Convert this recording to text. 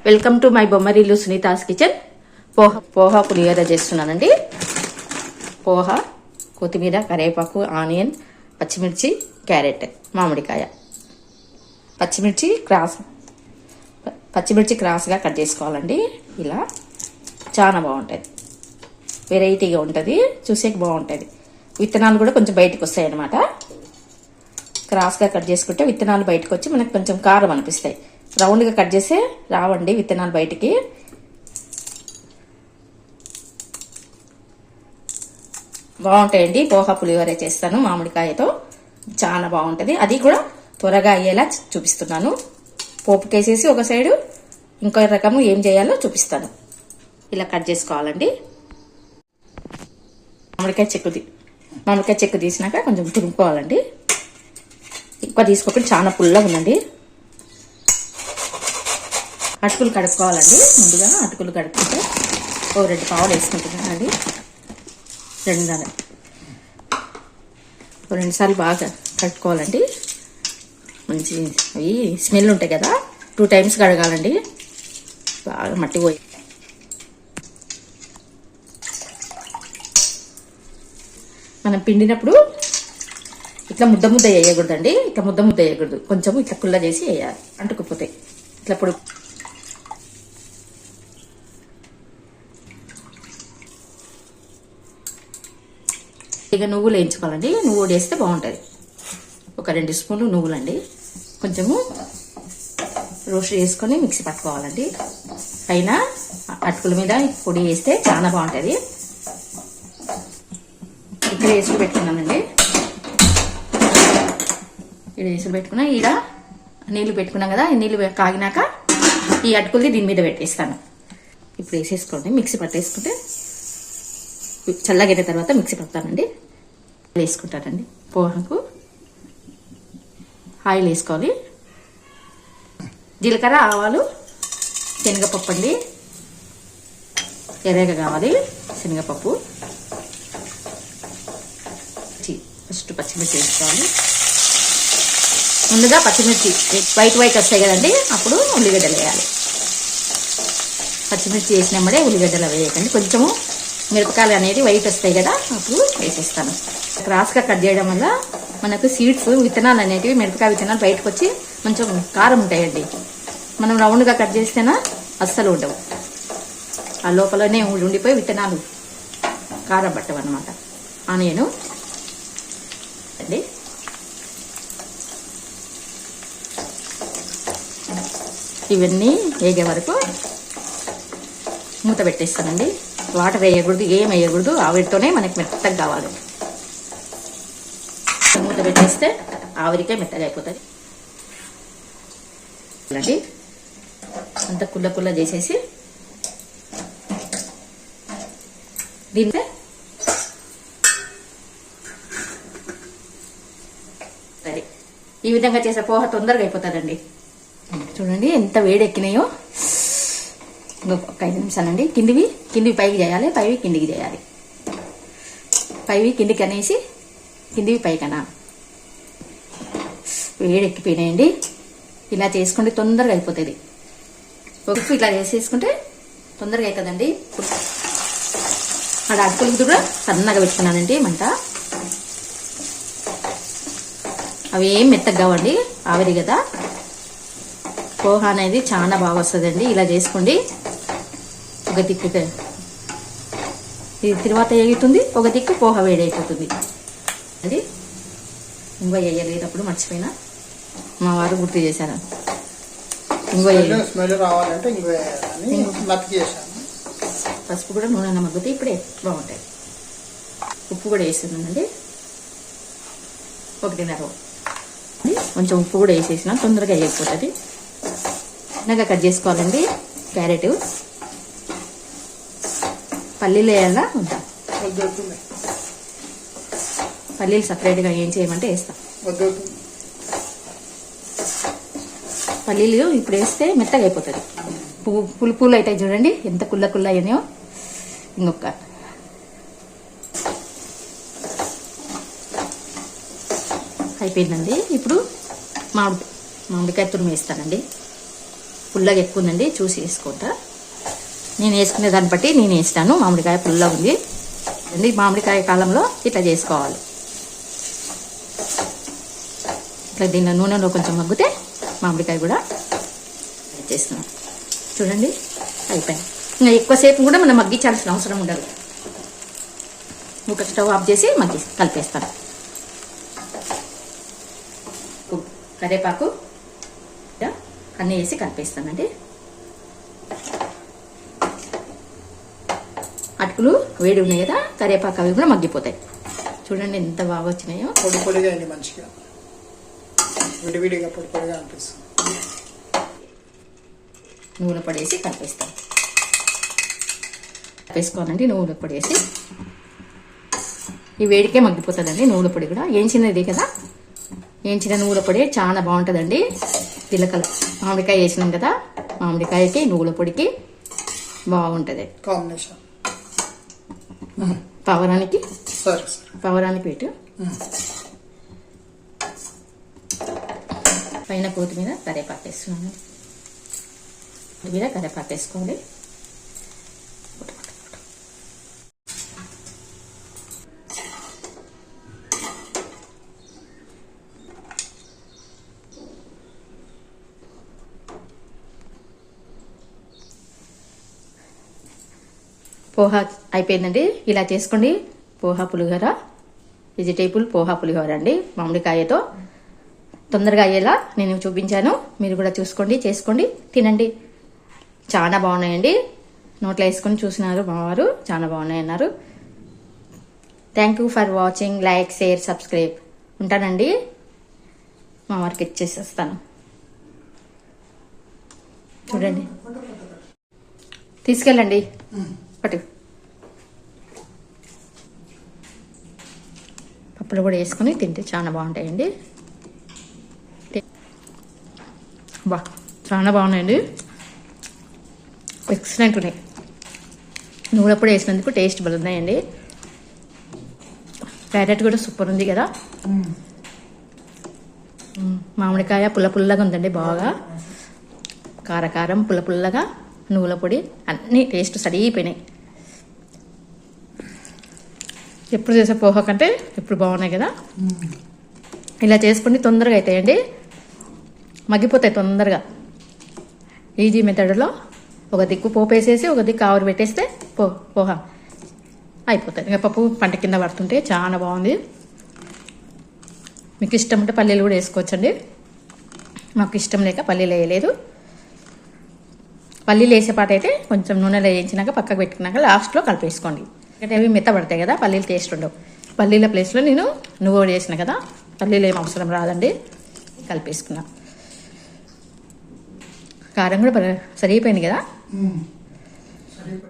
Welcome to my Bommarillu Sunita's kitchen. Poha పులిహోర చేస్తున్నానండి. పోహా, కొత్తిమీర, కరివేపాకు, ఆనియన్, పచ్చిమిర్చి, క్యారెట్, మామిడికాయ. పచ్చిమిర్చి క్రాస్గా కట్ చేసుకోవాలండి. ఇలా చాలా బాగుంటుంది, వెరైటీగా ఉంటుంది, చూసేకి బాగుంటుంది. విత్తనాలు కూడా కొంచెం బయటకు వస్తాయి అన్నమాట. క్రాస్గా కట్ చేసుకుంటే విత్తనాలు బయటకు వచ్చి మనకు కొంచెం కారం అనిపిస్తాయి. రౌండ్గా కట్ చేస్తే రావండి విత్తనాలు బయటికి. బాగుంటాయండి. పోహా పులిహోర చేస్తాను మామిడికాయతో, చాలా బాగుంటుంది. అది కూడా త్వరగా అయ్యేలా చూపిస్తున్నాను. పోపుకేసేసి ఒక సైడు ఇంకో రకము ఏం చేయాలో చూపిస్తాను. ఇలా కట్ చేసుకోవాలండి. మామిడికాయ చెక్కు తీసినాక కొంచెం తురుముకోవాలండి. ఎక్కువ తీసుకోకుండా చాలా పుల్లగా ఉందండి. అటుకులు కడుక్కోవాలండి. ముందుగా అటుకులు కడుక్కుంటే ఓ 2 పావులు వేసుకుంటున్నానండి. 2 సార్లు బాగా కడుక్కోవాలండి. మంచి అవి స్మెల్ ఉంటాయి కదా, 2 టైమ్స్ కడగాలండి. బాగా మట్టి పోయి మనం పిండినప్పుడు ఇట్లా ముద్ద వేయకూడదండి. ఇట్లా ముద్ద వేయకూడదు, కొంచెం ఇట్లా కుల్ల చేసి వేయాలి, అంటుకుపోతాయి. ఇట్లా పొడి ఇక నువ్వులు వేయించుకోవాలండి. నువ్వులు వేస్తే బాగుంటుంది. ఒక 2 స్పూన్లు నువ్వులండి. కొంచెము రోస్ట్ చేసుకొని మిక్సీ పట్టుకోవాలండి. పైన అటుకుల మీద పొడి వేస్తే చాలా బాగుంటుంది. ఇక్కడ వేసులు పెట్టుకున్నానండి. ఇక్కడ వేసులు పెట్టుకున్నా, ఈడ నీళ్లు పెట్టుకున్నాం కదా, ఈ నీళ్లు కాగినాక ఈ అటుకులది దీని మీద పెట్టేస్తాను. ఇప్పుడు వేసేసుకోండి, మిక్సీ పట్టేసుకుంటే చల్లగైన తర్వాత మిక్సీ పడతానండి. వేసుకుంటానండి. పోహాకు ఆయిల్ వేసుకోవాలి. జీలకర్ర, ఆవాలు, శనగపప్పు అండి. ఎర్రగా కావాలి శనగపప్పు. ఫస్ట్ పచ్చిమిర్చి వేసుకోవాలి. ముందుగా పచ్చిమిర్చి వైట్ వస్తాయి కదండి, అప్పుడు ఉల్లిగడ్డలు వేయాలి. పచ్చిమిర్చి వేసినప్పుడే ఉల్లిగడ్డలు వేయకండి. కొంచెము మిరపకాయలు అనేది వైట్ వస్తాయి కదా, అప్పుడు వేసేస్తాను. క్రాస్గా కట్ చేయడం వల్ల మనకు సీడ్స్, విత్తనాలు అనేటివి, మిరపకాయ విత్తనాలు బయటకు వచ్చి కొంచెం కారం ఉంటాయండి. మనం రౌండ్గా కట్ చేస్తేనా అస్సలు ఉండవు, ఆ లోపలనే ఉండిపోయి విత్తనాలు కారం పట్టవన్నమాట. ఆనియను అండి. ఇవన్నీ వేగే వరకు మూత పెట్టేస్తానండి. వాటర్ వేయకూడదు, ఏం వేయకూడదు. ఆవిరితోనే మనకి మెత్తగా కావాలి. మూత పెట్టేస్తే ఆవిరికే మెత్తగా అయిపోతుంది అండి. అంత కుల్ల చేసేసి దీంట్లో సరే ఈ విధంగా చేసే పోహ తొందరగా అయిపోతుందండి. చూడండి ఎంత వేడి ఎక్కినాయో. ఒక 5 నిమిషాలండి. కిందివి పైకి చేయాలి, పైవి కిందికి చేయాలి. పైవి కిందికి అనేసి కిందివి పైకనా. వేడి ఎక్కిపోయినాయండి. ఇలా చేసుకుంటే తొందరగా అయిపోతుంది. ఉప్పు ఇట్లా చేసేసుకుంటే తొందరగా అవుతుందండి. అక్కడ అటుకులు కూడా సన్నగా పెట్టుకున్నానండి మంట. అవి ఏం మెత్తగా కావండి, ఆవిరి కదా. పోహా అనేది చాలా బాగా వస్తుందండి. ఇలా చేసుకోండి. ఒక దిక్కు ఇది తర్వాత వేగుతుంది, ఒక దిక్కు పోహా వేడి అయిపోతుంది. అది ఇంకో వేయలేటప్పుడు మర్చిపోయినా, మా వారు గుర్తు చేశాను. పసుపు కూడా నూనె మగ్గితే ఇప్పుడే బాగుంటాయి. ఉప్పు కూడా వేస్తున్నానండి. 1.5 కొంచెం ఉప్పు కూడా వేసేసిన తొందరగా వేయకపోతుంది. చిన్నగా కట్ చేసుకోవాలండి. క్యారెట్, పల్లీలు వేయాలా వద్దా? పల్లీలు సపరేట్గా ఏం చేయమంటే వేస్తాం. పల్లీలు ఇప్పుడు వేస్తే మెత్తగా అయిపోతుంది. పులుపులు అవుతాయి చూడండి, ఎంత కుల్ల అయ్యాయో. ఇంకొక అయిపోయిందండి. ఇప్పుడు మామిడికాయ తురుము వేస్తానండి. పుల్లగా ఎక్కువ ఉందండి, చూసి వేసుకుంటా. నేను వేసుకునే దాన్ని బట్టి నేను వేస్తాను. మామిడికాయ పుల్లగా ఉంది అండి. మామిడికాయ కాలంలో ఇట్లా చేసుకోవాలి. ఇట్లా దీనిలో నూనెలో కొంచెం మగ్గితే మామిడికాయ కూడా చేస్తున్నాం. చూడండి అయిపోయింది. ఇంకా ఎక్కువసేపు కూడా మనం మగ్గించాల్సిన అవసరం ఉండదు. ఒక స్టవ్ ఆఫ్ చేసి కలిపేస్తాను. కరివేపాకు అన్నీ వేసి కలిపేస్తానండి. అటుకులు వేడి ఉన్నాయి కదా, కరివేపాకు అవి కూడా మగ్గిపోతాయి. చూడండి ఎంత బాగా వచ్చినాయో. పొడి పొడిగా అండి, మంచిగా విడివిడిగా పొడి పొడిగా అనిపిస్తుంది. నువ్వుల పొడి వేసి కలిపేస్తాను. వేసుకోవాలండి నువ్వుల పొడి వేసి. ఈ వేడికే మగ్గిపోతుందండి. నువ్వుల పొడి కూడా ఏంచినది కదా, ఏంచిన నువ్వుల పొడి చాలా బాగుంటుందండి. పిల్లకల మామిడికాయ వేసినాం కదా, మామిడికాయకి నువ్వుల పొడికి బాగుంటుంది కాంబినేషన్. పవరానికి పెట్టు. పైన కొత్తిమీర కరివేపాకు వేస్తున్నాను. కొత్తిమీర కరివేపాకు వేసుకోండి. పోహా అయిపోయిందండి. ఇలా చేసుకోండి. పోహా పులిహోర, వెజిటేబుల్ పోహా పులిహోర అండి. మామిడికాయతో తొందరగా అయ్యేలా నేను చూపించాను. మీరు కూడా చూసుకోండి, చేసుకోండి, తినండి. చాలా బాగున్నాయండి. నోట్లో వేసుకొని చూసినారు మా వారు, చాలా బాగున్నాయి అన్నారు. Thank you for watching. Like, share, subscribe. ఉంటానండి. మా వారికి ఇచ్చేసి వస్తాను. చూడండి, తీసుకెళ్ళండి. పట్టు. పప్పులు కూడా వేసుకొని తింటే చాలా బాగుంటాయండి. చాలా బాగున్నాయండి, ఎక్సలెంట్ ఉన్నాయి. నువ్వుల పొడి వేసినందుకు టేస్ట్ బాగున్నాయండి. క్యారెట్ కూడా సూపర్ ఉంది కదా. మామిడికాయ పుల్లగా ఉందండి, బాగా కారం పుల్లగా. నువ్వుల పొడి అన్నీ టేస్ట్ సరిగిపోయినాయి. ఎప్పుడు చేసే పోహా కంటే ఇప్పుడు బాగున్నాయి కదా. ఇలా చేసుకోండి, తొందరగా అవుతాయండి, మగ్గిపోతాయి తొందరగా. ఈజీ మెథడ్లో ఒక దిక్కు పోపు వేసేసి ఒక దిక్కు ఆవిరి పెట్టేస్తే పోహా అయిపోతాయి. ఇంకా పప్పు పంట కింద పడుతుంటే చాలా బాగుంది. మీకు ఇష్టం ఉంటే పల్లీలు కూడా వేసుకోవచ్చండి. మాకు ఇష్టం లేక పల్లీలు వేయలేదు. పల్లీలు వేసే పాట అయితే కొంచెం నూనెలో వేయించినాక పక్కకు పెట్టుకున్నాక లాస్ట్లో కలిపేసుకోండి. అంటే అవి మెత్తబడతాయి కదా, పల్లీలు టేస్ట్ ఉండవు. పల్లీల ప్లేస్లో నేను నువ్వు చేసిన కదా, పల్లీలు ఏం అవసరం రాదండి. కలిపేసుకున్నా. కారం కూడా సరిగిపోయింది కదా.